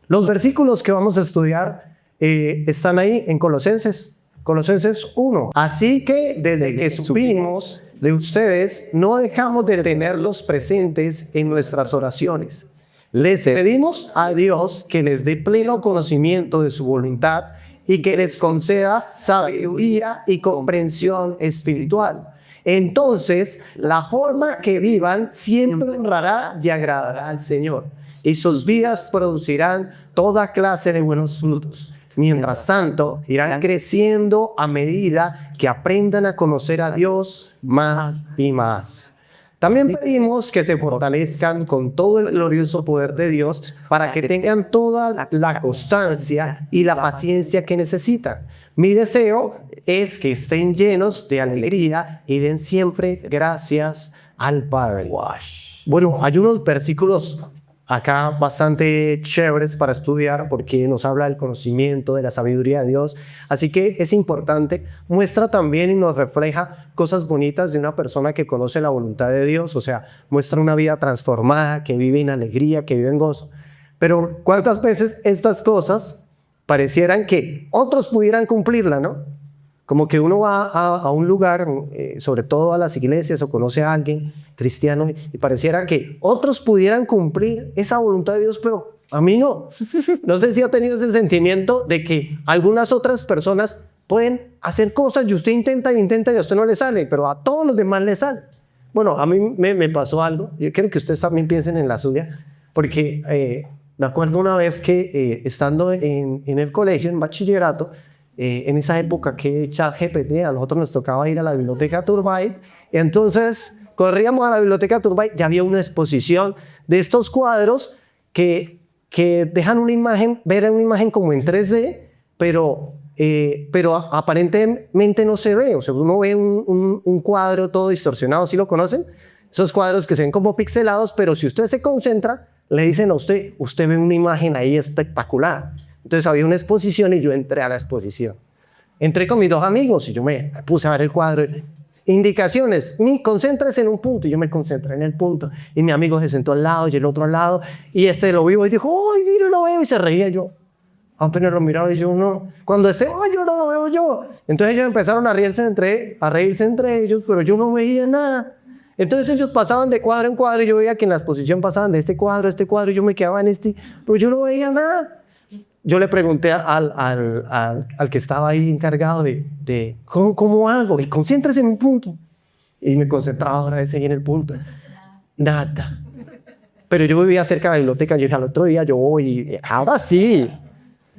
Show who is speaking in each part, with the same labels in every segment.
Speaker 1: Los versículos que vamos a estudiar están ahí en Colosenses 1. Así que desde que supimos de ustedes, no dejamos de tenerlos presentes en nuestras oraciones. Les pedimos a Dios que les dé pleno conocimiento de su voluntad y que les conceda sabiduría y comprensión espiritual. Entonces, la forma que vivan siempre honrará y agradará al Señor, y sus vidas producirán toda clase de buenos frutos. Mientras tanto, irán creciendo a medida que aprendan a conocer a Dios más y más. También pedimos que se fortalezcan con todo el glorioso poder de Dios para que tengan toda la constancia y la paciencia que necesitan. Mi deseo es que estén llenos de alegría y den siempre gracias al Padre. Bueno, hay unos versículos acá bastante chéveres para estudiar porque nos habla del conocimiento, de la sabiduría de Dios. Así que es importante, muestra también y nos refleja cosas bonitas de una persona que conoce la voluntad de Dios. O sea, muestra una vida transformada, que vive en alegría, que vive en gozo. Pero ¿cuántas veces estas cosas parecieran que otros pudieran cumplirla, no? Como que uno va a un lugar, sobre todo a las iglesias, o conoce a alguien cristiano y pareciera que otros pudieran cumplir esa voluntad de Dios, pero a mí no. No sé si ha tenido ese sentimiento de que algunas otras personas pueden hacer cosas y usted intenta y a usted no le sale, pero a todos los demás le sale. Bueno, a mí me pasó algo. Yo quiero que ustedes también piensen en la suya, porque me acuerdo una vez que estando en el colegio, en bachillerato, en esa época que ChatGPT, a nosotros nos tocaba ir a la biblioteca Turbay, y entonces corríamos a la biblioteca Turbay, ya había una exposición de estos cuadros que dejan una imagen, ver una imagen como en 3D, pero aparentemente no se ve. O sea, uno ve un cuadro todo distorsionado, ¿sí lo conocen? Esos cuadros que se ven como pixelados, pero si usted se concentra, le dicen a usted ve una imagen ahí espectacular. Entonces había una exposición y yo entré a la exposición. Entré con mis dos amigos y yo me puse a ver el cuadro. Indicaciones, concéntrese en un punto. Y yo me concentré en el punto. Y mi amigo se sentó al lado y el otro al lado. Y lo vio y dijo, ¡ay, mira, lo veo! Y se reía yo. Apenas lo miraba y yo, no. Cuando ¡ay, yo no lo veo yo! Entonces ellos empezaron a reírse entre ellos, pero yo no veía nada. Entonces ellos pasaban de cuadro en cuadro y yo veía que en la exposición pasaban de este cuadro a este cuadro y yo me quedaba en este, pero yo no veía nada. Yo le pregunté al que estaba ahí encargado de ¿cómo hago? Y concéntrese en un punto. Y me concentraba ahora ese en el punto. Nada. Pero yo vivía cerca de la biblioteca. Yo dije, al otro día yo voy. Ahora sí.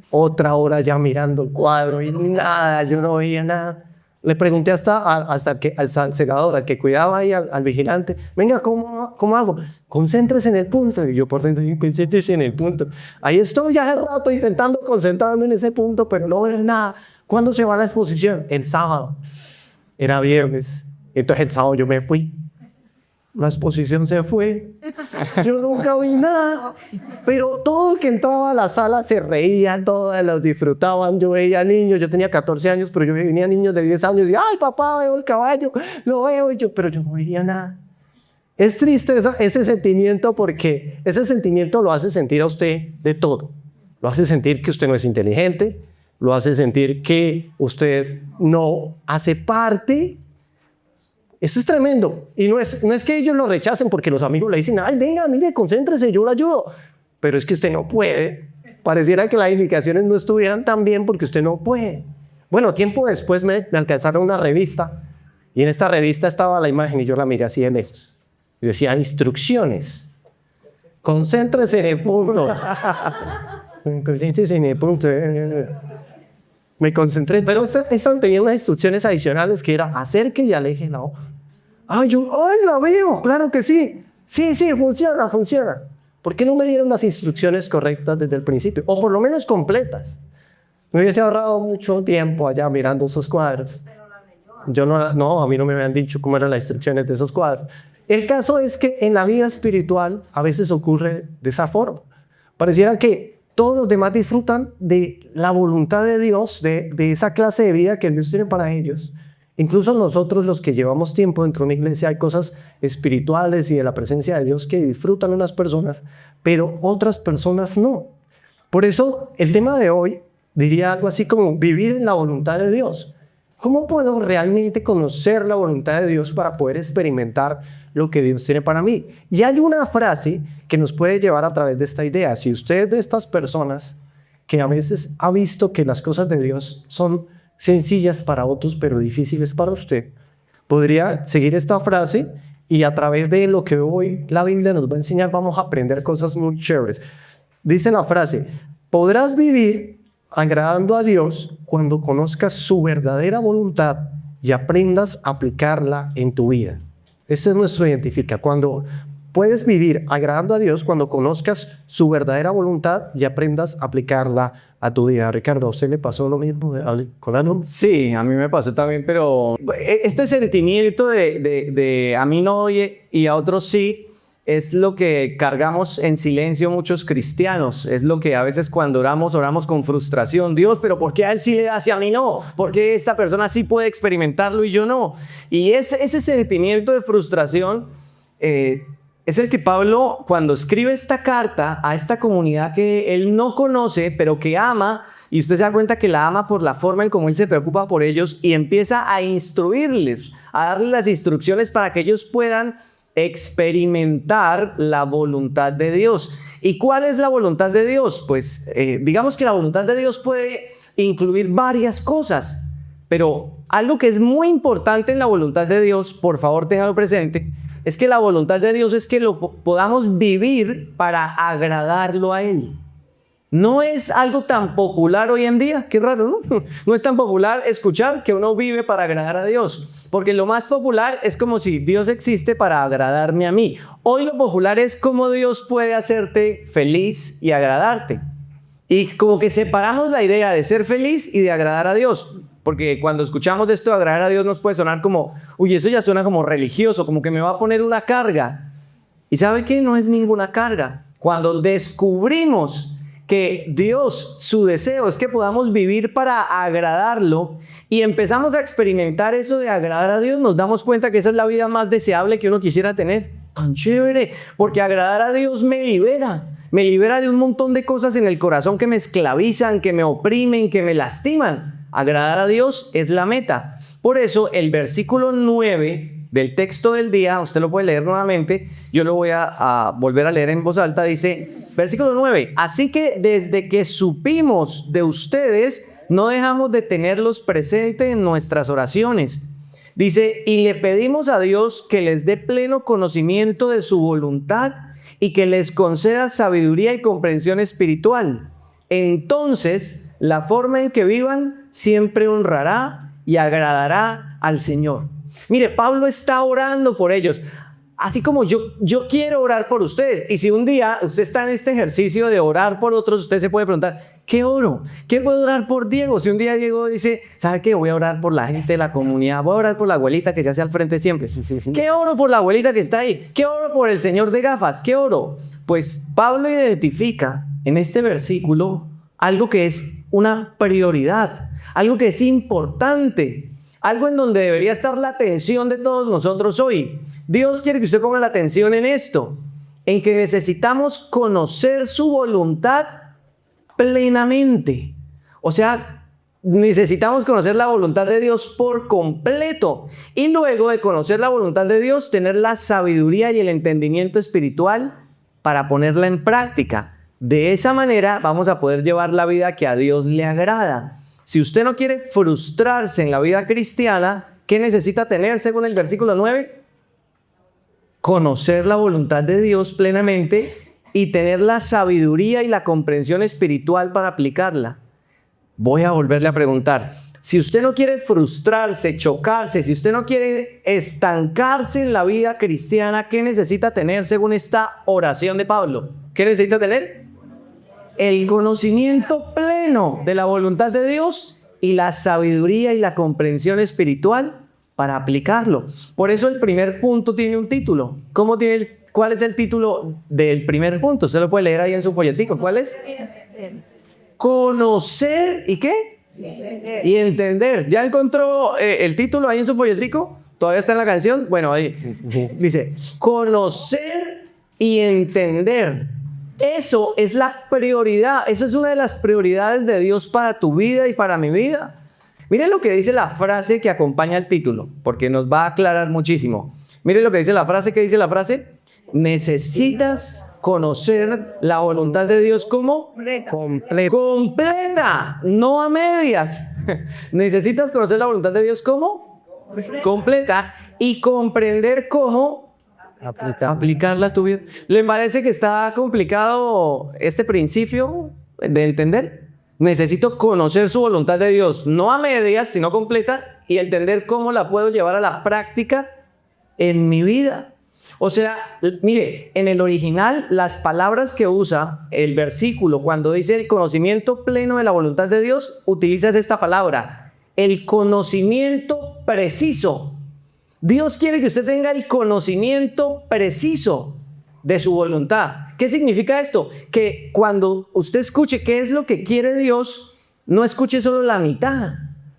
Speaker 1: Otra hora ya mirando el cuadro y nada, yo no veía nada. Le pregunté al segador, al que cuidaba ahí, al vigilante, venga, ¿cómo hago? Concéntrese en el punto. Y yo por dentro, concéntrese en el punto. Ahí estoy ya hace rato intentando concentrarme en ese punto, pero no veo nada. ¿Cuándo se va a la exposición? El sábado. Era viernes. Entonces el sábado yo me fui. La exposición se fue. Yo nunca vi nada. Pero todo el que entraba a la sala se reían, todos los disfrutaban. Yo veía niños, yo tenía 14 años, pero yo venía niños de 10 años y ¡ay, papá, veo el caballo! Lo veo. Pero yo no veía nada. Es triste ese sentimiento porque ese sentimiento lo hace sentir a usted de todo. Lo hace sentir que usted no es inteligente, lo hace sentir que usted no hace parte. Esto es tremendo. Y no es que ellos lo rechacen porque los amigos le dicen, ay, venga, mire, concéntrese, yo lo ayudo. Pero es que usted no puede. Pareciera que las indicaciones no estuvieran tan bien porque usted no puede. Bueno, tiempo después me alcanzaron una revista y en esta revista estaba la imagen y yo la miré así en esto. Y decía, instrucciones. Concéntrese en el punto. Concéntrese en el punto. Me concentré, pero esta tenía unas instrucciones adicionales que era acerque y aleje la hoja. ¡Ay, la veo! ¡Claro que sí! Sí, funciona. ¿Por qué no me dieron las instrucciones correctas desde el principio? O por lo menos completas. Me hubiese ahorrado mucho tiempo allá mirando esos cuadros. No, a mí no me habían dicho cómo eran las instrucciones de esos cuadros. El caso es que en la vida espiritual a veces ocurre de esa forma. Pareciera que todos los demás disfrutan de la voluntad de Dios, de esa clase de vida que Dios tiene para ellos. Incluso nosotros, los que llevamos tiempo dentro de una iglesia, hay cosas espirituales y de la presencia de Dios que disfrutan unas personas, pero otras personas no. Por eso el tema de hoy diría algo así como vivir en la voluntad de Dios. ¿Cómo puedo realmente conocer la voluntad de Dios para poder experimentar lo que Dios tiene para mí? Y hay una frase que nos puede llevar a través de esta idea. Si usted es de estas personas que a veces ha visto que las cosas de Dios son sencillas para otros, pero difíciles para usted, podría seguir esta frase y a través de lo que hoy la Biblia nos va a enseñar, vamos a aprender cosas muy chéveres. Dice la frase: podrás vivir agradando a Dios cuando conozcas su verdadera voluntad y aprendas a aplicarla en tu vida. Ese es nuestro identifica. Cuando puedes vivir agradando a Dios, cuando conozcas su verdadera voluntad y aprendas a aplicarla a tu vida. Ricardo, ¿a usted le pasó lo mismo con Aaron?
Speaker 2: Sí, a mí me pasó también, pero este sentimiento de a mí no y a otros sí, es lo que cargamos en silencio muchos cristianos. Es lo que a veces cuando oramos con frustración. Dios, pero ¿por qué a él sí le da y a mí no? ¿Por qué esta persona sí puede experimentarlo y yo no? Y ese sentimiento de frustración es el que Pablo, cuando escribe esta carta a esta comunidad que él no conoce, pero que ama, y usted se da cuenta que la ama por la forma en cómo él se preocupa por ellos y empieza a instruirles, a darles las instrucciones para que ellos puedan experimentar la voluntad de Dios. ¿Y cuál es la voluntad de Dios? Pues digamos que la voluntad de Dios puede incluir varias cosas, pero algo que es muy importante en la voluntad de Dios, por favor ténganlo presente, es que la voluntad de Dios es que lo podamos vivir para agradarlo a Él. No es algo tan popular hoy en día, qué raro, ¿no? No es tan popular escuchar que uno vive para agradar a Dios, porque lo más popular es como si Dios existe para agradarme a mí. Hoy lo popular es cómo Dios puede hacerte feliz y agradarte. Y como que separamos la idea de ser feliz y de agradar a Dios, porque cuando escuchamos esto de agradar a Dios nos puede sonar como, uy, eso ya suena como religioso, como que me va a poner una carga. ¿Y sabe qué? No es ninguna carga. Cuando descubrimos que Dios, su deseo es que podamos vivir para agradarlo y empezamos a experimentar eso de agradar a Dios, nos damos cuenta que esa es la vida más deseable que uno quisiera tener. Tan chévere, porque agradar a Dios me libera de un montón de cosas en el corazón que me esclavizan, que me oprimen, que me lastiman. Agradar a Dios es la meta. Por eso el versículo 9 del texto del día, usted lo puede leer nuevamente, yo lo voy a volver a leer en voz alta, dice, versículo 9, así que desde que supimos de ustedes, no dejamos de tenerlos presentes en nuestras oraciones. Dice, y le pedimos a Dios que les dé pleno conocimiento de su voluntad y que les conceda sabiduría y comprensión espiritual. Entonces, la forma en que vivan siempre honrará y agradará al Señor. Mire, Pablo está orando por ellos, así como yo quiero orar por ustedes. Y si un día usted está en este ejercicio de orar por otros, usted se puede preguntar, ¿qué oro? ¿Qué puedo orar por Diego? Si un día Diego dice, ¿sabe qué? Voy a orar por la gente de la comunidad, voy a orar por la abuelita que se hace al frente siempre. ¿Qué oro por la abuelita que está ahí? ¿Qué oro por el señor de gafas? ¿Qué oro? Pues Pablo identifica en este versículo algo que es una prioridad, algo que es importante, algo en donde debería estar la atención de todos nosotros hoy. Dios quiere que usted ponga la atención en esto, en que necesitamos conocer su voluntad plenamente. O sea, necesitamos conocer la voluntad de Dios por completo. Y luego de conocer la voluntad de Dios, tener la sabiduría y el entendimiento espiritual para ponerla en práctica. De esa manera vamos a poder llevar la vida que a Dios le agrada. Si usted no quiere frustrarse en la vida cristiana, ¿qué necesita tener según el versículo 9? Conocer la voluntad de Dios plenamente y tener la sabiduría y la comprensión espiritual para aplicarla. Voy a volverle a preguntar. Si usted no quiere frustrarse, chocarse, si usted no quiere estancarse en la vida cristiana, ¿qué necesita tener según esta oración de Pablo? ¿Qué necesita tener? El conocimiento pleno de la voluntad de Dios y la sabiduría y la comprensión espiritual para aplicarlo. Por eso el primer punto tiene un título. ¿Cuál es el título del primer punto? Usted lo puede leer ahí en su folletico. ¿Cuál es? Conocer ¿y qué? Y entender. ¿Ya encontró el título ahí en su folletico? ¿Todavía está en la canción? Bueno, ahí dice, conocer y entender. Eso es la prioridad, eso es una de las prioridades de Dios para tu vida y para mi vida. Miren lo que dice la frase que acompaña el título, porque nos va a aclarar muchísimo. Miren lo que dice la frase, ¿qué dice la frase? Necesitas conocer la voluntad de Dios como completa, no a medias. Necesitas conocer la voluntad de Dios como completa y comprender cómo aplicarla a tu vida. ¿Le parece que está complicado este principio de entender? Necesito conocer su voluntad de Dios, no a medias, sino completa, y entender cómo la puedo llevar a la práctica en mi vida. O sea, mire, en el original, las palabras que usa el versículo cuando dice el conocimiento pleno de la voluntad de Dios, utilizas esta palabra, el conocimiento preciso. Dios quiere que usted tenga el conocimiento preciso de su voluntad. ¿Qué significa esto? Que cuando usted escuche qué es lo que quiere Dios, no escuche solo la mitad.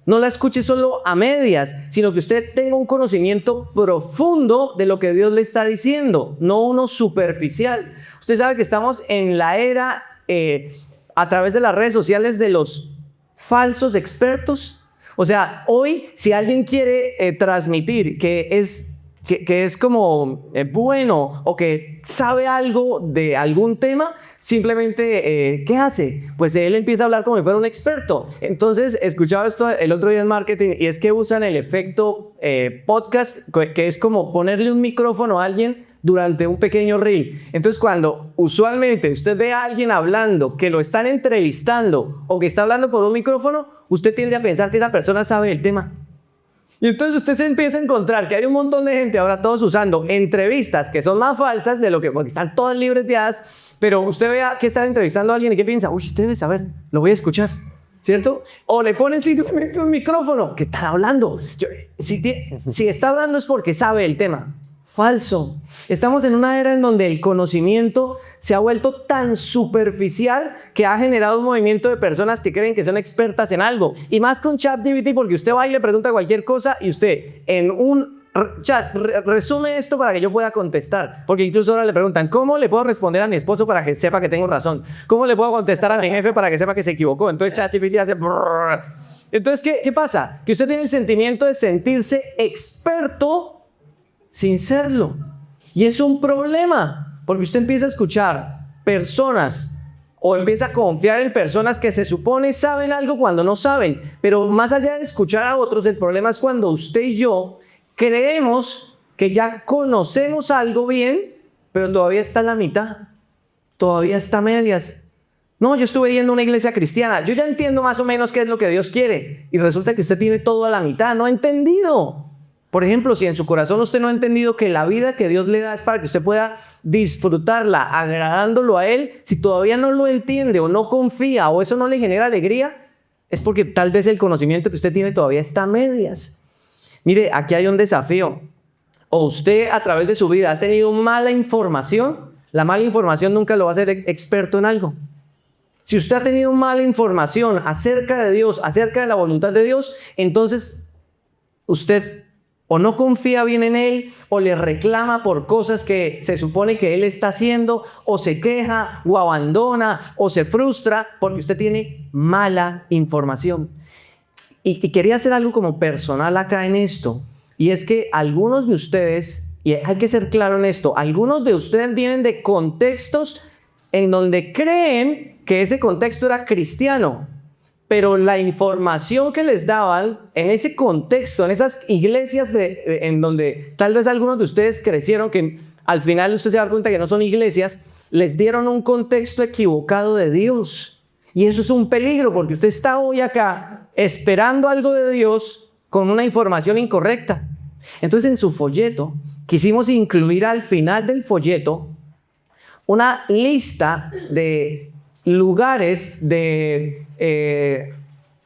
Speaker 2: No la escuche solo a medias, sino que usted tenga un conocimiento profundo de lo que Dios le está diciendo, no uno superficial. Usted sabe que estamos en la era, a través de las redes sociales, de los falsos expertos. O sea, hoy, si alguien quiere transmitir que es como bueno o que sabe algo de algún tema, simplemente, ¿qué hace? Pues él empieza a hablar como si fuera un experto. Entonces, escuchaba esto el otro día en marketing y es que usan el efecto podcast, que es como ponerle un micrófono a alguien durante un pequeño reel. Entonces, cuando usualmente usted ve a alguien hablando, que lo están entrevistando o que está hablando por un micrófono, usted tiende a pensar que esa persona sabe el tema. Y entonces usted se empieza a encontrar que hay un montón de gente ahora todos usando entrevistas que son más falsas de lo que, porque están todas libreteadas, pero usted vea que están entrevistando a alguien y que piensa, uy, usted debe saber, lo voy a escuchar, ¿cierto? O le ponen simplemente un micrófono, ¿qué está hablando? Si está hablando es porque sabe el tema. Falso. Estamos en una era en donde el conocimiento se ha vuelto tan superficial que ha generado un movimiento de personas que creen que son expertas en algo. Y más con ChatGPT, porque usted va y le pregunta cualquier cosa y usted en un chat resume esto para que yo pueda contestar. Porque incluso ahora le preguntan, ¿cómo le puedo responder a mi esposo para que sepa que tengo razón? ¿Cómo le puedo contestar a mi jefe para que sepa que se equivocó? Entonces ChatGPT hace... Entonces, ¿qué pasa? Que usted tiene el sentimiento de sentirse experto sin serlo. Y es un problema, porque usted empieza a escuchar personas o empieza a confiar en personas que se supone saben algo cuando no saben. Pero más allá de escuchar a otros, el problema es cuando usted y yo creemos que ya conocemos algo bien, pero todavía está en la mitad, todavía está a medias. No, yo estuve yendo a una iglesia cristiana, yo ya entiendo más o menos qué es lo que Dios quiere, y resulta que usted tiene todo a la mitad, no ha entendido. Por ejemplo, si en su corazón usted no ha entendido que la vida que Dios le da es para que usted pueda disfrutarla agradándolo a Él, si todavía no lo entiende o no confía o eso no le genera alegría, es porque tal vez el conocimiento que usted tiene todavía está a medias. Mire, aquí hay un desafío. O usted a través de su vida ha tenido mala información, la mala información nunca lo va a hacer experto en algo. Si usted ha tenido mala información acerca de Dios, acerca de la voluntad de Dios, entonces usted o no confía bien en Él, o le reclama por cosas que se supone que Él está haciendo, o se queja, o abandona, o se frustra, porque usted tiene mala información. Y quería hacer algo como personal acá en esto, y es que algunos de ustedes, y hay que ser claro en esto, algunos de ustedes vienen de contextos en donde creen que ese contexto era cristiano, pero la información que les daban en ese contexto, en esas iglesias en donde tal vez algunos de ustedes crecieron, que al final usted se da cuenta que no son iglesias, les dieron un contexto equivocado de Dios. Y eso es un peligro, porque usted está hoy acá esperando algo de Dios con una información incorrecta. Entonces, en su folleto, quisimos incluir al final del folleto una lista de lugares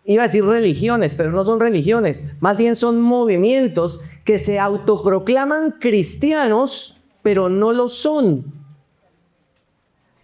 Speaker 2: iba a decir religiones, pero no son religiones, más bien son movimientos que se autoproclaman cristianos, pero no lo son.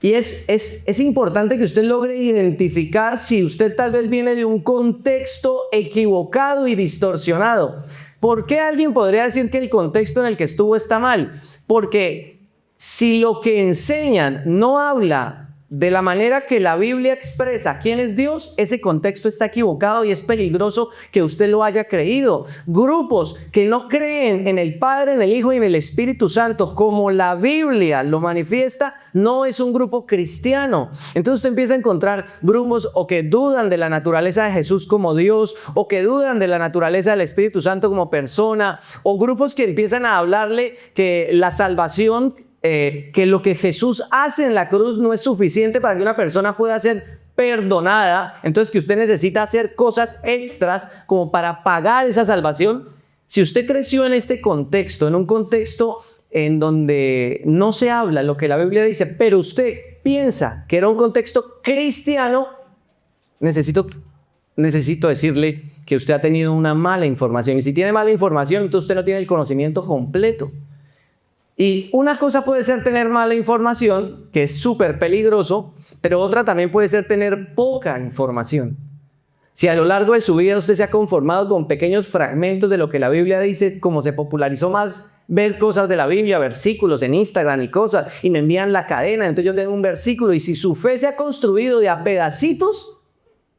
Speaker 2: Y es importante que usted logre identificar si usted tal vez viene de un contexto equivocado y distorsionado. ¿Por qué alguien podría decir que el contexto en el que estuvo está mal? Porque si lo que enseñan no habla de la manera que la Biblia expresa quién es Dios, ese contexto está equivocado y es peligroso que usted lo haya creído. Grupos que no creen en el Padre, en el Hijo y en el Espíritu Santo, como la Biblia lo manifiesta, no es un grupo cristiano. Entonces usted empieza a encontrar grupos o que dudan de la naturaleza de Jesús como Dios, o que dudan de la naturaleza del Espíritu Santo como persona, o grupos que empiezan a hablarle que la salvación, que lo que Jesús hace en la cruz no es suficiente para que una persona pueda ser perdonada, entonces que usted necesita hacer cosas extras como para pagar esa salvación. Si usted creció en este contexto, en un contexto en donde no se habla lo que la Biblia dice, pero usted piensa que era un contexto cristiano, necesito decirle que usted ha tenido una mala información, y si tiene mala información, entonces usted no tiene el conocimiento completo. Y una cosa puede ser tener mala información, que es súper peligroso, pero otra también puede ser tener poca información. Si a lo largo de su vida usted se ha conformado con pequeños fragmentos de lo que la Biblia dice, como se popularizó más ver cosas de la Biblia, versículos en Instagram y cosas, y me envían la cadena, entonces yo tengo un versículo, y si su fe se ha construido de a pedacitos,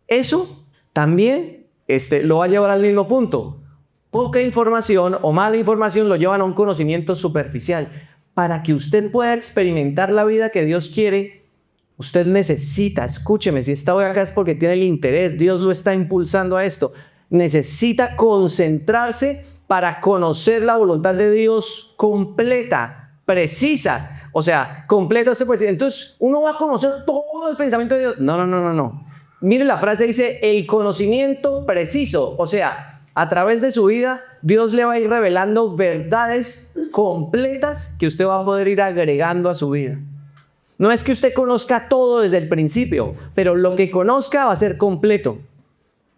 Speaker 2: eso también lo va a llevar al mismo punto. Poca información o mala información lo llevan a un conocimiento superficial. Para que usted pueda experimentar la vida que Dios quiere, usted necesita, escúcheme, si está hoy acá es porque tiene el interés, Dios lo está impulsando a esto, necesita concentrarse para conocer la voluntad de Dios completa, precisa. O sea, completa usted puede decir, entonces uno va a conocer todo el pensamiento de Dios. No. Mire la frase, dice el conocimiento preciso, o sea, a través de su vida, Dios le va a ir revelando verdades completas que usted va a poder ir agregando a su vida. No es que usted conozca todo desde el principio, pero lo que conozca va a ser completo.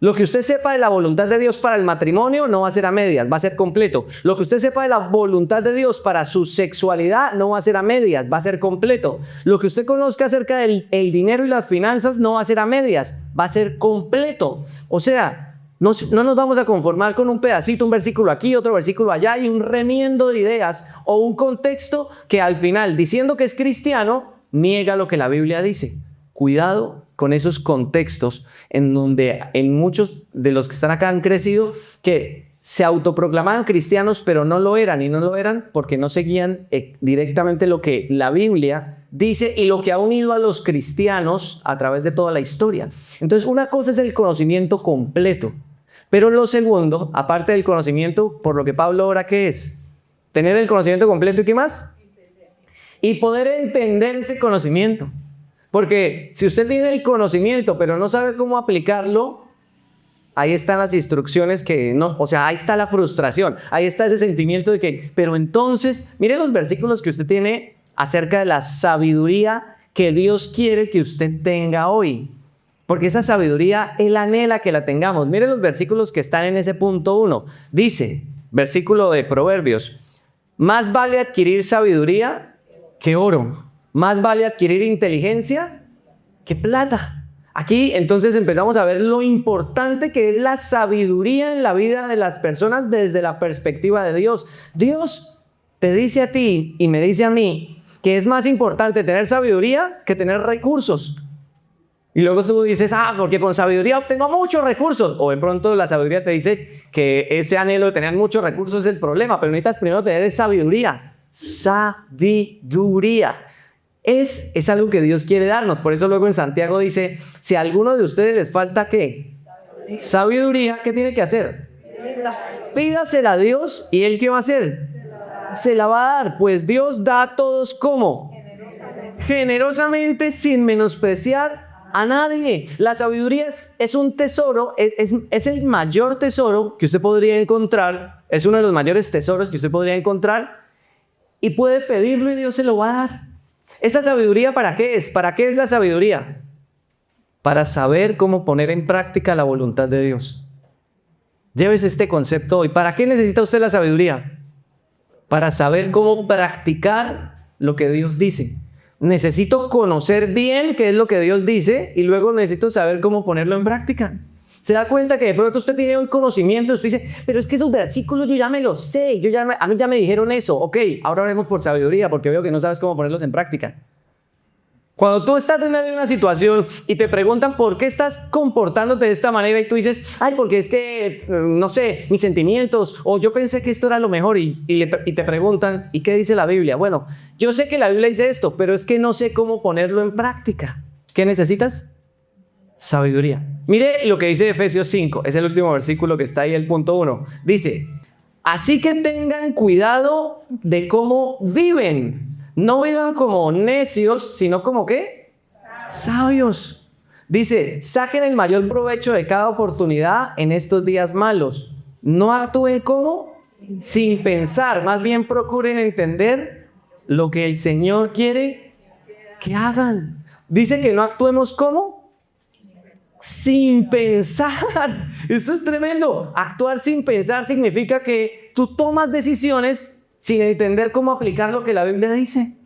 Speaker 2: Lo que usted sepa de la voluntad de Dios para el matrimonio no va a ser a medias, va a ser completo. Lo que usted sepa de la voluntad de Dios para su sexualidad no va a ser a medias, va a ser completo. Lo que usted conozca acerca del dinero y las finanzas no va a ser a medias, va a ser completo. O sea, no nos vamos a conformar con un pedacito, un versículo aquí, otro versículo allá y un remiendo de ideas o un contexto que al final, diciendo que es cristiano, niega lo que la Biblia dice. Cuidado con esos contextos en donde en muchos de los que están acá han crecido que se autoproclamaban cristianos pero no lo eran, y no lo eran porque no seguían directamente lo que la Biblia dice y lo que ha unido a los cristianos a través de toda la historia. Entonces, una cosa es el conocimiento completo. Pero lo segundo, aparte del conocimiento, por lo que Pablo ora, ¿qué es? Tener el conocimiento completo, ¿y qué más? Y poder entender ese conocimiento. Porque si usted tiene el conocimiento, pero no sabe cómo aplicarlo, ahí están las instrucciones que no, o sea, ahí está la frustración, ahí está ese sentimiento de que, pero entonces, mire los versículos que usted tiene acerca de la sabiduría que Dios quiere que usted tenga hoy. Porque esa sabiduría, Él anhela que la tengamos. Mire los versículos que están en ese punto 1. Dice, versículo de Proverbios, más vale adquirir sabiduría que oro. Más vale adquirir inteligencia que plata. Aquí entonces empezamos a ver lo importante que es la sabiduría en la vida de las personas desde la perspectiva de Dios. Dios te dice a ti y me dice a mí que es más importante tener sabiduría que tener recursos. Y luego tú dices, porque con sabiduría obtengo muchos recursos. O de pronto la sabiduría te dice que ese anhelo de tener muchos recursos es el problema, pero necesitas primero tener sabiduría. Sabiduría. Es algo que Dios quiere darnos. Por eso luego en Santiago dice, si a alguno de ustedes les falta ¿qué? Sabiduría, ¿qué tiene que hacer? Pídasela a Dios y Él ¿qué va a hacer? Se la va a dar. Pues Dios da a todos ¿cómo? Generosamente, sin menospreciar a nadie. La sabiduría es un tesoro, es el mayor tesoro que usted podría encontrar, es uno de los mayores tesoros que usted podría encontrar, y puede pedirlo y Dios se lo va a dar. ¿Esa sabiduría para qué es? ¿Para qué es la sabiduría? Para saber cómo poner en práctica la voluntad de Dios. Llévese este concepto hoy. ¿Para qué necesita usted la sabiduría? Para saber cómo practicar lo que Dios dice. Necesito conocer bien qué es lo que Dios dice y luego necesito saber cómo ponerlo en práctica. Se da cuenta que de pronto usted tiene un conocimiento, usted dice, pero es que esos versículos yo ya me los sé, a mí ya me dijeron eso. Ok, ahora oremos por sabiduría porque veo que no sabes cómo ponerlos en práctica. Cuando tú estás en medio de una situación y te preguntan por qué estás comportándote de esta manera y tú dices, ay, porque es que, no sé, mis sentimientos, o yo pensé que esto era lo mejor y te preguntan, ¿y qué dice la Biblia? Bueno, yo sé que la Biblia dice esto, pero es que no sé cómo ponerlo en práctica. ¿Qué necesitas? Sabiduría. Mire lo que dice Efesios 5, es el último versículo que está ahí, el punto 1. Dice, así que tengan cuidado de cómo viven. No vivan como necios, sino como ¿qué? Sabios. Dice, saquen el mayor provecho de cada oportunidad en estos días malos. No actúen como sin pensar, más bien procuren entender lo que el Señor quiere que hagan. Dice que no actuemos como sin pensar. Eso es tremendo. Actuar sin pensar significa que tú tomas decisiones sin entender cómo aplicar lo que la Biblia dice.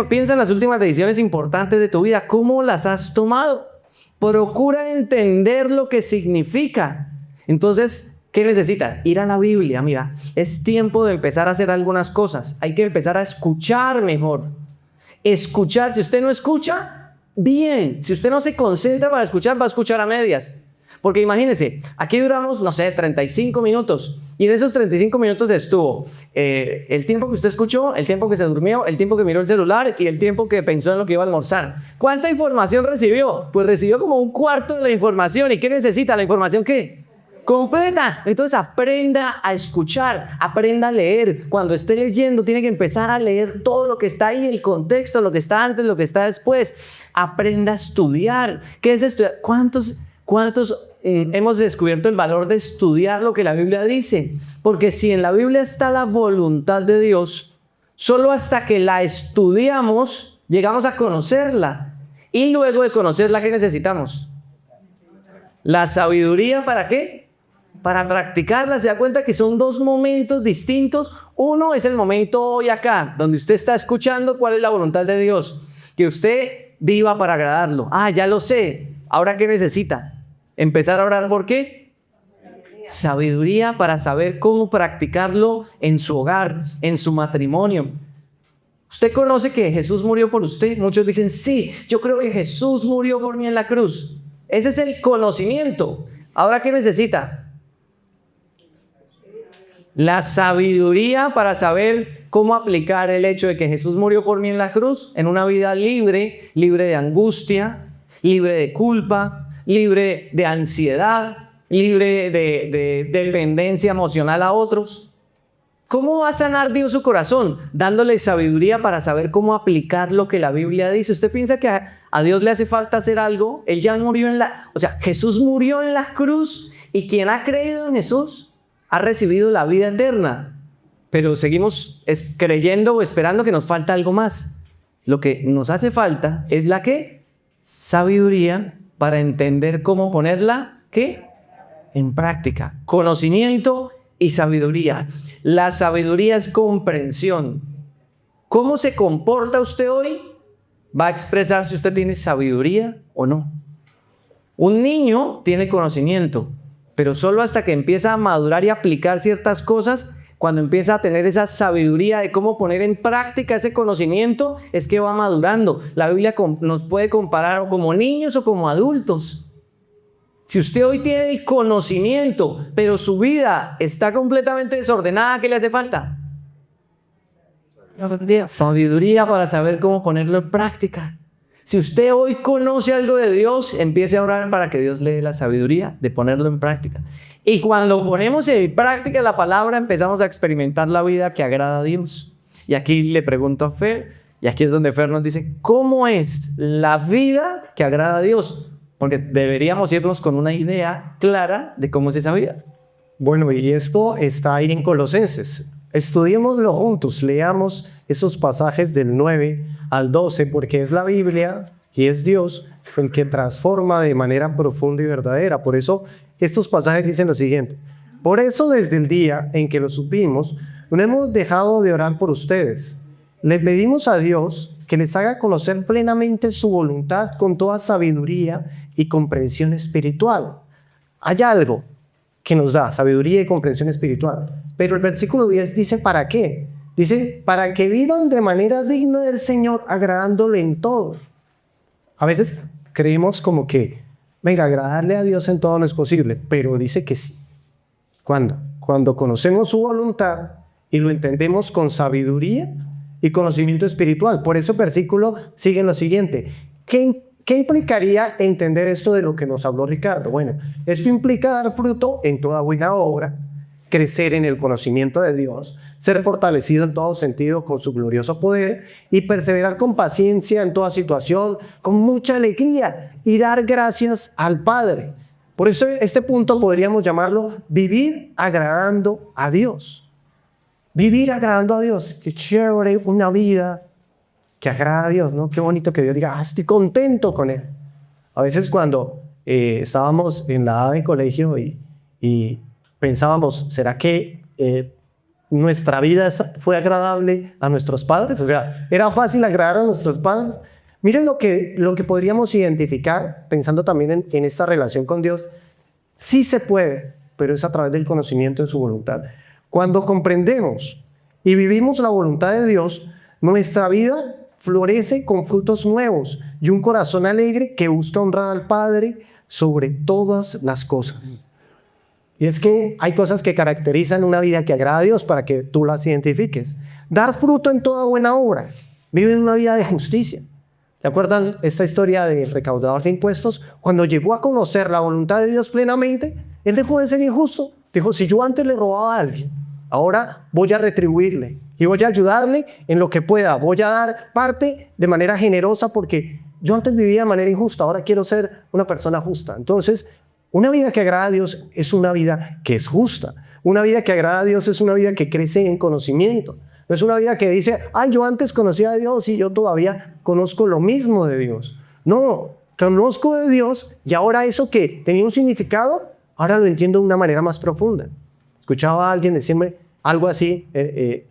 Speaker 2: Piensa en las últimas decisiones importantes de tu vida. ¿Cómo las has tomado? Procura entender lo que significa. Entonces, ¿qué necesitas? Ir a la Biblia. Mira, es tiempo de empezar a hacer algunas cosas. Hay que empezar a escuchar mejor. Escuchar. Si usted no escucha, bien. Si usted no se concentra para escuchar, va a escuchar a medias. Porque imagínense, aquí duramos, no sé, 35 minutos. Y en esos 35 minutos estuvo el tiempo que usted escuchó, el tiempo que se durmió, el tiempo que miró el celular y el tiempo que pensó en lo que iba a almorzar. ¿Cuánta información recibió? Pues recibió como un cuarto de la información. ¿Y qué necesita? ¿La información qué? Completa. Entonces aprenda a escuchar, aprenda a leer. Cuando esté leyendo, tiene que empezar a leer todo lo que está ahí, el contexto, lo que está antes, lo que está después. Aprenda a estudiar. ¿Qué es estudiar? ¿Cuántos hemos descubierto el valor de estudiar lo que la Biblia dice? Porque si en la Biblia está la voluntad de Dios, solo hasta que la estudiamos, llegamos a conocerla. Y luego de conocerla, ¿qué necesitamos? La sabiduría, ¿para qué? Para practicarla. Se da cuenta que son dos momentos distintos. Uno es el momento hoy acá, donde usted está escuchando cuál es la voluntad de Dios. Que usted viva para agradarlo. Ah, ya lo sé. ¿Ahora qué necesita? Empezar a orar, ¿por qué? Sabiduría para saber cómo practicarlo en su hogar, en su matrimonio. ¿Usted conoce que Jesús murió por usted? Muchos dicen, sí, yo creo que Jesús murió por mí en la cruz. Ese es el conocimiento. ¿Ahora qué necesita? La sabiduría para saber cómo aplicar el hecho de que Jesús murió por mí en la cruz en una vida libre, libre de angustia, libre de culpa, libre de ansiedad, libre de dependencia emocional a otros. ¿Cómo va a sanar Dios su corazón? Dándole sabiduría para saber cómo aplicar lo que la Biblia dice. ¿Usted piensa que a Dios le hace falta hacer algo? Él ya murió Jesús murió en la cruz y quien ha creído en Jesús ha recibido la vida eterna. Pero seguimos creyendo o esperando que nos falta algo más. Lo que nos hace falta es la ¿qué? Sabiduría para entender cómo ponerla, ¿qué? En práctica. Conocimiento y sabiduría. La sabiduría es comprensión. ¿Cómo se comporta usted hoy? Va a expresar si usted tiene sabiduría o no. Un niño tiene conocimiento, pero solo hasta que empieza a madurar y aplicar ciertas cosas, cuando empieza a tener esa sabiduría de cómo poner en práctica ese conocimiento, es que va madurando. La Biblia nos puede comparar como niños o como adultos. Si usted hoy tiene el conocimiento, pero su vida está completamente desordenada, ¿qué le hace falta? Sabiduría para saber cómo ponerlo en práctica. Si usted hoy conoce algo de Dios, empiece a orar para que Dios le dé la sabiduría de ponerlo en práctica. Y cuando ponemos en práctica la palabra, empezamos a experimentar la vida que agrada a Dios. Y aquí le pregunto a Fer, y aquí es donde Fer nos dice, ¿cómo es la vida que agrada a Dios? Porque deberíamos irnos con una idea clara de cómo es esa vida.
Speaker 1: Bueno, y esto está ahí en Colosenses. Estudiémoslo juntos, leamos esos pasajes del 9 al 12, porque es la Biblia y es Dios el que transforma de manera profunda y verdadera. Por eso estos pasajes dicen lo siguiente: por eso desde el día en que lo supimos, no hemos dejado de orar por ustedes. Le pedimos a Dios que les haga conocer plenamente su voluntad con toda sabiduría y comprensión espiritual. Hay algo que nos da sabiduría y comprensión espiritual, pero el versículo 10 dice ¿para qué? Dice, para que vivan de manera digna del Señor, agradándole en todo. A veces creemos como que, venga, agradarle a Dios en todo no es posible, pero dice que sí. ¿Cuándo? Cuando conocemos su voluntad y lo entendemos con sabiduría y conocimiento espiritual. Por eso el versículo sigue en lo siguiente. ¿Qué implicaría entender esto de lo que nos habló Ricardo? Bueno, esto implica dar fruto en toda buena obra, crecer en el conocimiento de Dios, ser fortalecido en todo sentido con su glorioso poder y perseverar con paciencia en toda situación, con mucha alegría y dar gracias al Padre. Por eso este punto podríamos llamarlo vivir agradando a Dios. Vivir agradando a Dios. Qué chévere una vida que agrada a Dios, ¿no? Qué bonito que Dios diga, estoy contento con Él. A veces cuando estábamos en la edad de colegio y pensábamos, ¿será que nuestra vida fue agradable a nuestros padres? O sea, ¿era fácil agradar a nuestros padres? Miren lo que podríamos identificar, pensando también en esta relación con Dios. Sí se puede, pero es a través del conocimiento de su voluntad. Cuando comprendemos y vivimos la voluntad de Dios, nuestra vida florece con frutos nuevos y un corazón alegre que busca honrar al Padre sobre todas las cosas. Y es que hay cosas que caracterizan una vida que agrada a Dios para que tú las identifiques. Dar fruto en toda buena obra. Vive una vida de justicia. ¿Se acuerdan esta historia del recaudador de impuestos? Cuando llegó a conocer la voluntad de Dios plenamente, él dejó de ser injusto. Dijo, si yo antes le robaba a alguien, ahora voy a retribuirle y voy a ayudarle en lo que pueda. Voy a dar parte de manera generosa porque yo antes vivía de manera injusta, ahora quiero ser una persona justa. Entonces, una vida que agrada a Dios es una vida que es justa. Una vida que agrada a Dios es una vida que crece en conocimiento. No es una vida que dice, yo antes conocía a Dios y yo todavía conozco lo mismo de Dios. No, conozco de Dios y ahora eso que tenía un significado, ahora lo entiendo de una manera más profunda. Escuchaba a alguien decirme algo así, ¿qué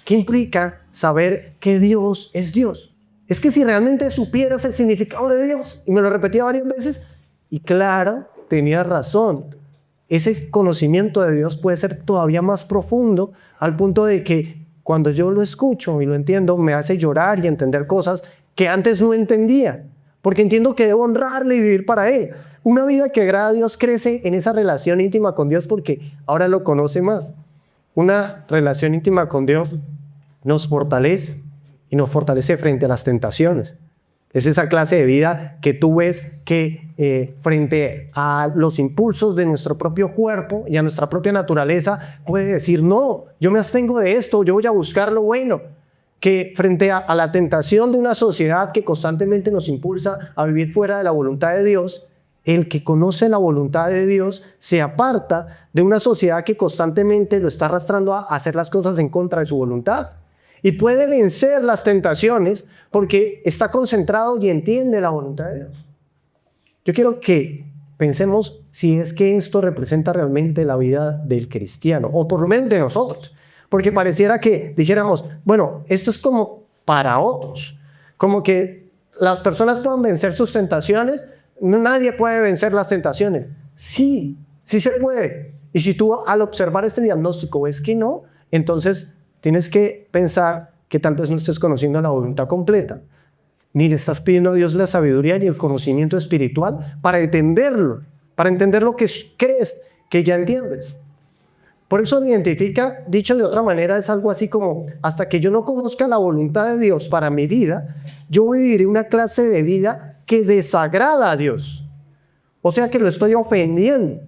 Speaker 1: implica saber que Dios es Dios? Es que si realmente supieras el significado de Dios, y me lo repetía varias veces, y claro, tenía razón. Ese conocimiento de Dios puede ser todavía más profundo al punto de que cuando yo lo escucho y lo entiendo, me hace llorar y entender cosas que antes no entendía, porque entiendo que debo honrarle y vivir para Él. Una vida que agrada a Dios crece en esa relación íntima con Dios porque ahora lo conoce más. Una relación íntima con Dios nos fortalece y nos fortalece frente a las tentaciones. Es esa clase de vida que tú ves que frente a los impulsos de nuestro propio cuerpo y a nuestra propia naturaleza puede decir, no, yo me abstengo de esto, yo voy a buscar lo bueno. Que frente a la tentación de una sociedad que constantemente nos impulsa a vivir fuera de la voluntad de Dios, el que conoce la voluntad de Dios se aparta de una sociedad que constantemente lo está arrastrando a hacer las cosas en contra de su voluntad. Y puede vencer las tentaciones porque está concentrado y entiende la voluntad de Dios. Yo quiero que pensemos si es que esto representa realmente la vida del cristiano, o por lo menos de nosotros. Porque pareciera que dijéramos, bueno, esto es como para otros. Como que las personas puedan vencer sus tentaciones, nadie puede vencer las tentaciones. Sí, sí se puede. Y si tú al observar este diagnóstico ves que no, entonces tienes que pensar que tal vez no estés conociendo la voluntad completa, ni le estás pidiendo a Dios la sabiduría y el conocimiento espiritual para entender lo que crees que ya entiendes. Por eso identifica, dicho de otra manera, es algo así como, hasta que yo no conozca la voluntad de Dios para mi vida, yo viviré una clase de vida que desagrada a Dios. O sea que lo estoy ofendiendo.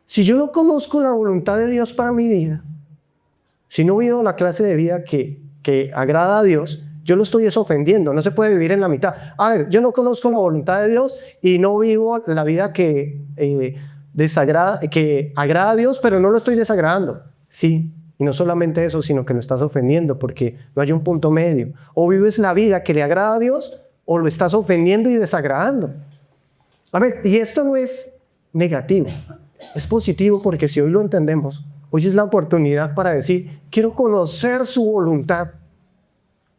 Speaker 1: Si yo no conozco la voluntad de Dios para mi vida, si no vivo la clase de vida que agrada a Dios, yo lo estoy ofendiendo. No se puede vivir en la mitad. A ver, yo no conozco la voluntad de Dios y no vivo la vida que agrada a Dios, pero no lo estoy desagradando. Sí, y no solamente eso, sino que lo estás ofendiendo porque no hay un punto medio. O vives la vida que le agrada a Dios o lo estás ofendiendo y desagradando. A ver, y esto no es negativo, es positivo porque si hoy lo entendemos, hoy es la oportunidad para decir, quiero conocer su voluntad.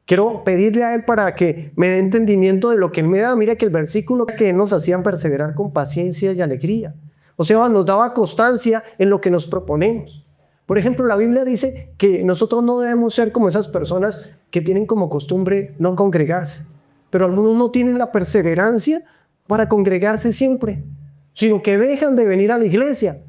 Speaker 1: Quiero pedirle a Él para que me dé entendimiento de lo que Él me da. Mira que el versículo que nos hacían perseverar con paciencia y alegría. O sea, nos daba constancia en lo que nos proponemos. Por ejemplo, la Biblia dice que nosotros no debemos ser como esas personas que tienen como costumbre no congregarse. Pero algunos no tienen la perseverancia para congregarse siempre, sino que dejan de venir a la iglesia.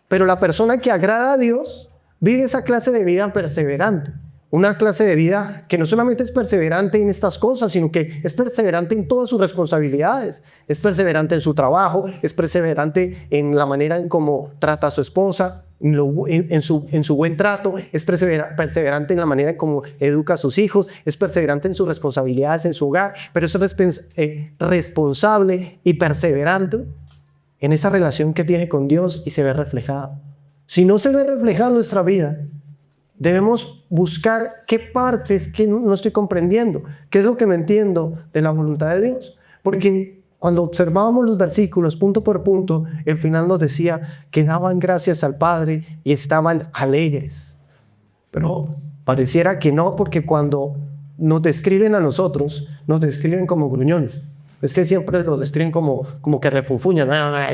Speaker 1: Pero la persona que agrada a Dios vive esa clase de vida perseverante. Una clase de vida que no solamente es perseverante en estas cosas, sino que es perseverante en todas sus responsabilidades. Es perseverante en su trabajo, es perseverante en la manera en cómo trata a su esposa, en su buen trato, es perseverante en la manera en cómo educa a sus hijos, es perseverante en sus responsabilidades en su hogar, pero es responsable y perseverante en esa relación que tiene con Dios y se ve reflejada. Si no se ve reflejada en nuestra vida, debemos buscar qué partes que no estoy comprendiendo, qué es lo que no entiendo de la voluntad de Dios. Porque cuando observábamos los versículos punto por punto, el final nos decía que daban gracias al Padre y estaban alegres. Pero pareciera que no, porque cuando nos describen a nosotros, nos describen como gruñones. Es que siempre los describen como que refunfuñan.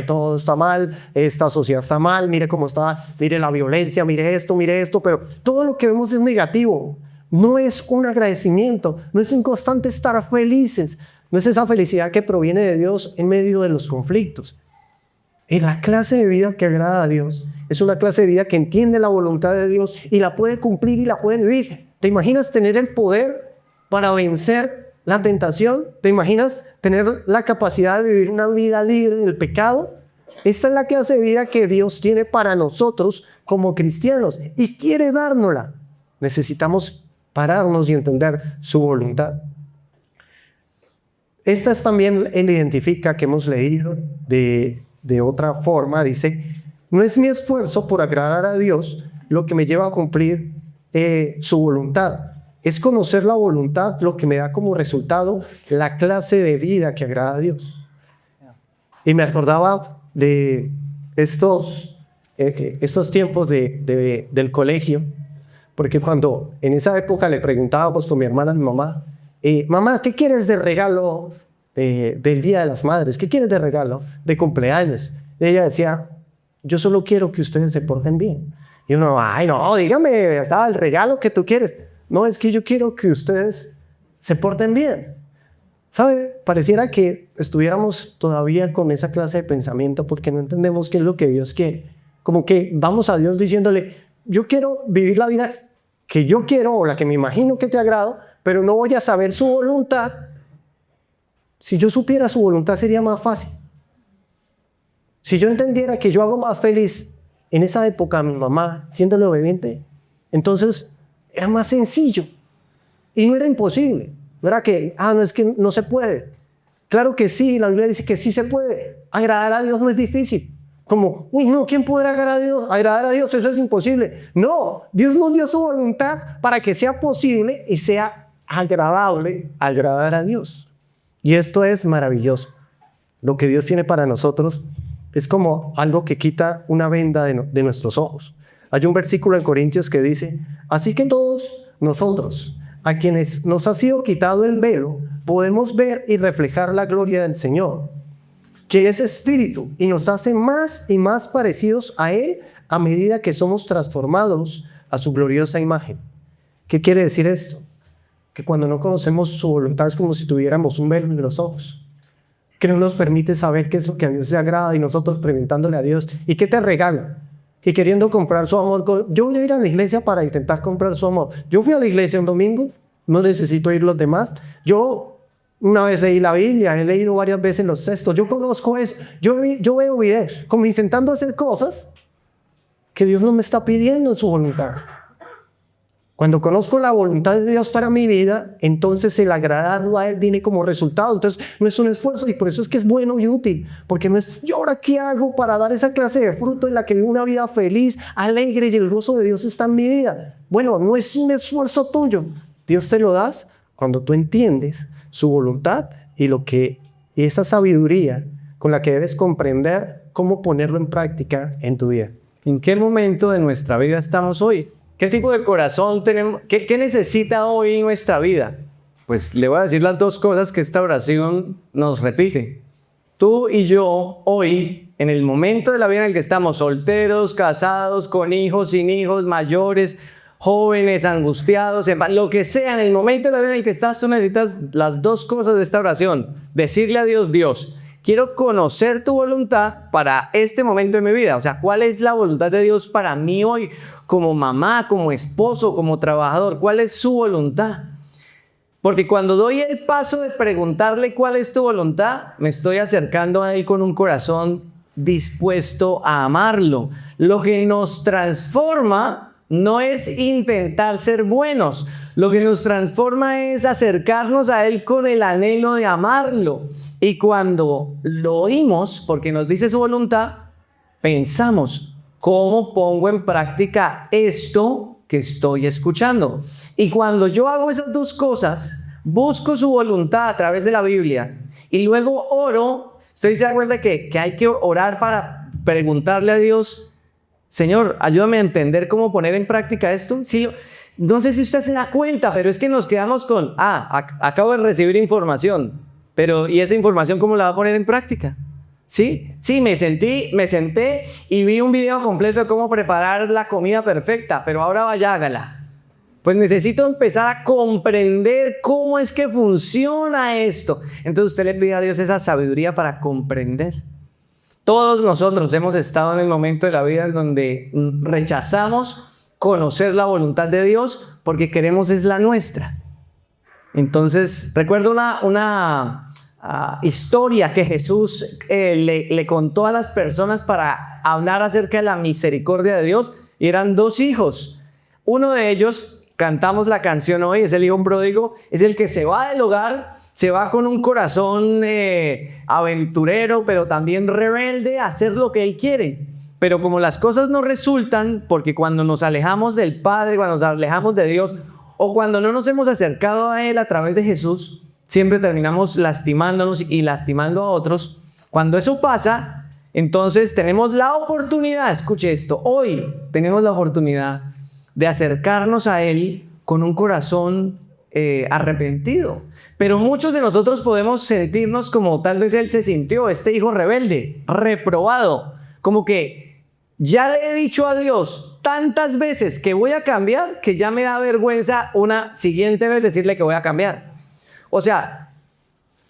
Speaker 1: Todo está mal, esta sociedad está mal, mire cómo está, mire la violencia, mire esto, pero todo lo que vemos es negativo. No es un agradecimiento, no es un constante estar felices, no es esa felicidad que proviene de Dios en medio de los conflictos. Y la clase de vida que agrada a Dios es una clase de vida que entiende la voluntad de Dios y la puede cumplir y la puede vivir. ¿Te imaginas tener el poder para vencer la tentación? ¿Te imaginas tener la capacidad de vivir una vida libre del pecado? Esta es la clase de vida que Dios tiene para nosotros como cristianos y quiere dárnosla. Necesitamos pararnos y entender su voluntad. Esta es también, él identifica, que hemos leído de otra forma. Dice, no es mi esfuerzo por agradar a Dios lo que me lleva a cumplir su voluntad. Es conocer la voluntad lo que me da como resultado la clase de vida que agrada a Dios. Y me acordaba de estos tiempos del colegio, porque cuando en esa época le preguntábamos con mi hermana a mi mamá, mamá, ¿qué quieres de regalo del Día de las Madres? ¿Qué quieres de regalo de cumpleaños? Y ella decía, yo solo quiero que ustedes se porten bien. Y uno, ay no, dígame, ¿verdad? El regalo que tú quieres. No, es que yo quiero que ustedes se porten bien. ¿Sabe? Pareciera que estuviéramos todavía con esa clase de pensamiento porque no entendemos qué es lo que Dios quiere. Como que vamos a Dios diciéndole, yo quiero vivir la vida que yo quiero o la que me imagino que te agrado, pero no voy a saber su voluntad. Si yo supiera su voluntad sería más fácil. Si yo entendiera que yo hago más feliz en esa época a mi mamá siéndole obediente, entonces era más sencillo y no era imposible. No era que, no, es que no se puede. Claro que sí, la Biblia dice que sí se puede. Agradar a Dios no es difícil. Como, uy, no, ¿quién podrá agradar a Dios? Agradar a Dios, eso es imposible. No, Dios nos dio su voluntad para que sea posible y sea agradable agradar a Dios. Y esto es maravilloso. Lo que Dios tiene para nosotros es como algo que quita una venda de nuestros ojos. Hay un versículo en Corintios que dice, así que todos nosotros, a quienes nos ha sido quitado el velo, podemos ver y reflejar la gloria del Señor, que es Espíritu, y nos hace más y más parecidos a Él a medida que somos transformados a su gloriosa imagen. ¿Qué quiere decir esto? Que cuando no conocemos su voluntad es como si tuviéramos un velo en los ojos, que no nos permite saber qué es lo que a Dios le agrada y nosotros preguntándole a Dios, ¿y qué te regala? Y queriendo comprar su amor. Yo voy a ir a la iglesia para intentar comprar su amor. Yo fui a la iglesia un domingo, no necesito ir los demás. Yo una vez leí la Biblia, he leído varias veces los textos, yo conozco eso. Yo veo videos como intentando hacer cosas que Dios no me está pidiendo en su voluntad. Cuando conozco la voluntad de Dios para mi vida, entonces el agradarlo a Él viene como resultado. Entonces no es un esfuerzo y por eso es que es bueno y útil. Porque no es, ¿yo ahora qué hago para dar esa clase de fruto en la que vivo una vida feliz, alegre y el gozo de Dios está en mi vida? Bueno, no es un esfuerzo tuyo. Dios te lo das cuando tú entiendes su voluntad y esa sabiduría con la que debes comprender cómo ponerlo en práctica en tu vida.
Speaker 2: ¿En qué momento de nuestra vida estamos hoy? ¿Qué tipo de corazón tenemos? ¿Qué necesita hoy nuestra vida? Pues le voy a decir las dos cosas que esta oración nos repite. Tú y yo hoy, en el momento de la vida en el que estamos, solteros, casados, con hijos, sin hijos, mayores, jóvenes, angustiados, lo que sea, en el momento de la vida en el que estás, tú necesitas las dos cosas de esta oración. Decirle a Dios, Dios, quiero conocer tu voluntad para este momento de mi vida. O sea, ¿cuál es la voluntad de Dios para mí hoy? Como mamá, como esposo, como trabajador, ¿cuál es su voluntad? Porque cuando doy el paso de preguntarle cuál es tu voluntad, me estoy acercando a Él con un corazón dispuesto a amarlo. Lo que nos transforma no es intentar ser buenos. Lo que nos transforma es acercarnos a Él con el anhelo de amarlo. Y cuando lo oímos, porque nos dice su voluntad, pensamos, ¿cómo pongo en práctica esto que estoy escuchando? Y cuando yo hago esas dos cosas, busco su voluntad a través de la Biblia y luego oro, ¿usted se da cuenta que hay que orar para preguntarle a Dios, Señor, ayúdame a entender cómo poner en práctica esto? Sí, no sé si usted se da cuenta, pero es que nos quedamos con, acabo de recibir información, pero ¿y esa información cómo la va a poner en práctica? Sí, me senté y vi un video completo de cómo preparar la comida perfecta, pero ahora vaya, hágala. Pues necesito empezar a comprender cómo es que funciona esto. Entonces usted le pide a Dios esa sabiduría para comprender. Todos nosotros hemos estado en el momento de la vida en donde rechazamos conocer la voluntad de Dios porque queremos es la nuestra. Entonces recuerdo una historia que Jesús le contó a las personas para hablar acerca de la misericordia de Dios. Y eran dos hijos. Uno de ellos, cantamos la canción hoy, es el hijo pródigo, es el que se va del hogar, se va con un corazón aventurero, pero también rebelde a hacer lo que él quiere. Pero como las cosas no resultan, porque cuando nos alejamos del Padre, cuando nos alejamos de Dios, o cuando no nos hemos acercado a Él a través de Jesús, siempre terminamos lastimándonos y lastimando a otros. Cuando eso pasa, entonces tenemos la oportunidad, escuche esto, hoy tenemos la oportunidad de acercarnos a Él con un corazón arrepentido. Pero muchos de nosotros podemos sentirnos como tal vez Él se sintió, este hijo rebelde, reprobado, como que ya le he dicho a Dios tantas veces que voy a cambiar, que ya me da vergüenza una siguiente vez decirle que voy a cambiar. O sea,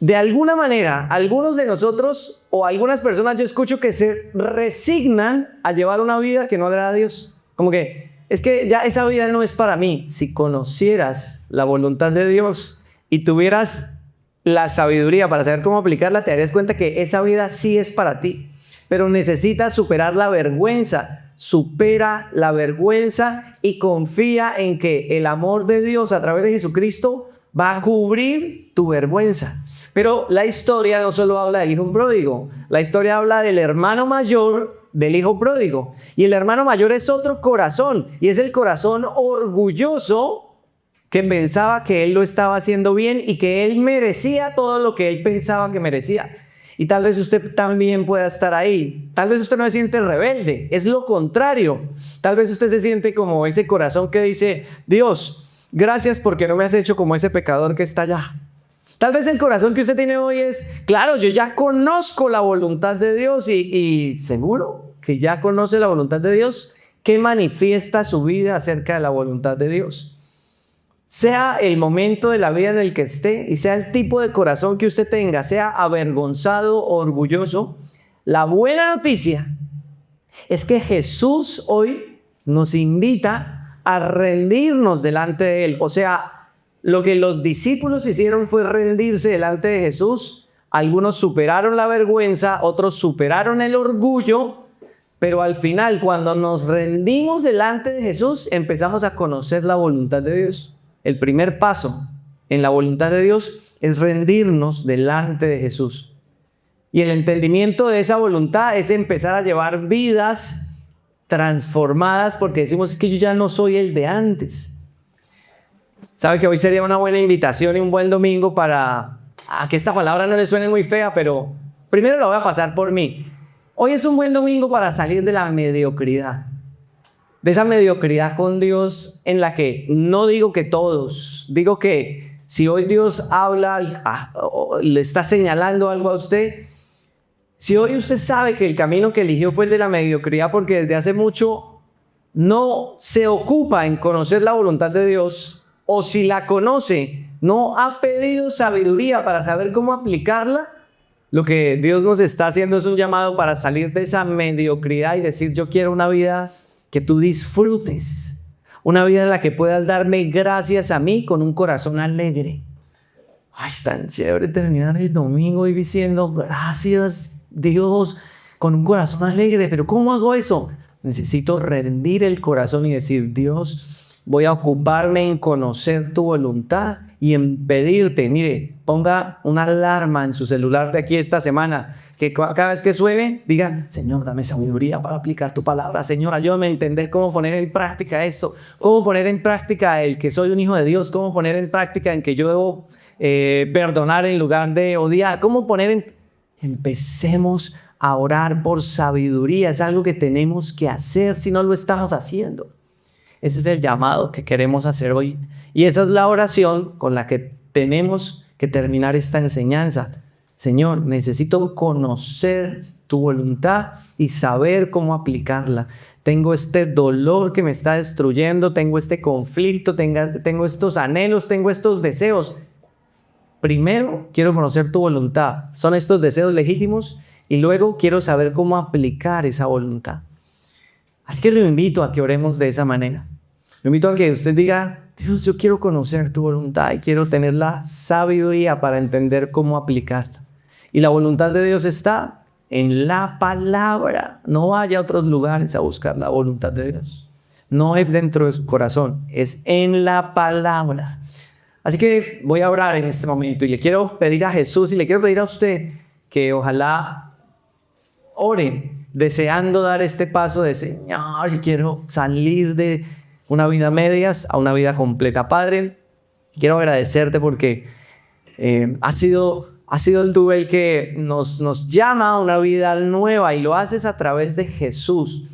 Speaker 2: de alguna manera, algunos de nosotros o algunas personas yo escucho que se resignan a llevar una vida que no agrada a Dios. Como que es que ya esa vida no es para mí. Si conocieras la voluntad de Dios y tuvieras la sabiduría para saber cómo aplicarla, te darías cuenta que esa vida sí es para ti. Pero necesitas superar la vergüenza. Supera la vergüenza y confía en que el amor de Dios a través de Jesucristo va a cubrir tu vergüenza. Pero la historia no solo habla del hijo pródigo. La historia habla del hermano mayor del hijo pródigo. Y el hermano mayor es otro corazón. Y es el corazón orgulloso que pensaba que él lo estaba haciendo bien y que él merecía todo lo que él pensaba que merecía. Y tal vez usted también pueda estar ahí. Tal vez usted no se siente rebelde. Es lo contrario. Tal vez usted se siente como ese corazón que dice, Dios, gracias porque no me has hecho como ese pecador que está allá. Tal vez el corazón que usted tiene hoy es, claro, yo ya conozco la voluntad de Dios y seguro que ya conoce la voluntad de Dios, que manifiesta su vida acerca de la voluntad de Dios. Sea el momento de la vida en el que esté y sea el tipo de corazón que usted tenga, sea avergonzado o orgulloso, la buena noticia es que Jesús hoy nos invita a rendirnos delante de Él. O sea, lo que los discípulos hicieron fue rendirse delante de Jesús. Algunos superaron la vergüenza, otros superaron el orgullo, pero al final, cuando nos rendimos delante de Jesús, empezamos a conocer la voluntad de Dios. El primer paso en la voluntad de Dios es rendirnos delante de Jesús. Y el entendimiento de esa voluntad es empezar a llevar vidas transformadas, porque decimos, es que yo ya no soy el de antes. ¿Sabe que hoy sería una buena invitación y un buen domingo para que esta palabra no le suene muy fea, pero primero la voy a pasar por mí? Hoy es un buen domingo para salir de la mediocridad. de esa mediocridad con Dios en la que no digo que todos, digo que si hoy Dios habla, le está señalando algo a usted, si hoy usted sabe que el camino que eligió fue el de la mediocridad porque desde hace mucho no se ocupa en conocer la voluntad de Dios, o si la conoce, no ha pedido sabiduría para saber cómo aplicarla, lo que Dios nos está haciendo es un llamado para salir de esa mediocridad y decir: yo quiero una vida que tú disfrutes, una vida en la que puedas darme gracias a mí con un corazón alegre. Ay, es tan chévere terminar el domingo y diciendo: gracias Dios, con un corazón alegre. Pero ¿cómo hago eso? Necesito rendir el corazón y decir: Dios, voy a ocuparme en conocer tu voluntad y en pedirte. Mire, ponga una alarma en su celular de aquí esta semana, que cada vez que suene, diga: Señor, dame sabiduría para aplicar tu palabra. Señor, ayúdame a entender cómo poner en práctica esto, cómo poner en práctica el que soy un hijo de Dios, cómo poner en práctica en que yo debo perdonar en lugar de odiar, cómo poner en... Empecemos a orar por sabiduría. Es algo que tenemos que hacer si no lo estamos haciendo. Ese es el llamado que queremos hacer hoy. Y esa es la oración con la que tenemos que terminar esta enseñanza. Señor, necesito conocer tu voluntad y saber cómo aplicarla. Tengo este dolor que me está destruyendo, tengo este conflicto, tengo estos anhelos, tengo estos deseos. Primero, quiero conocer tu voluntad. Son estos deseos legítimos y luego quiero saber cómo aplicar esa voluntad. Así que lo invito a que oremos de esa manera. Lo invito a que usted diga: Dios, yo quiero conocer tu voluntad y quiero tener la sabiduría para entender cómo aplicarla. Y la voluntad de Dios está en la palabra. No vaya a otros lugares a buscar la voluntad de Dios. No es dentro de su corazón, es en la palabra. Así que voy a orar en este momento y le quiero pedir a Jesús y le quiero pedir a usted que ojalá ore deseando dar este paso de: Señor, quiero salir de una vida a medias a una vida completa. Padre, quiero agradecerte porque ha sido tú el que nos llama a una vida nueva y lo haces a través de Jesús.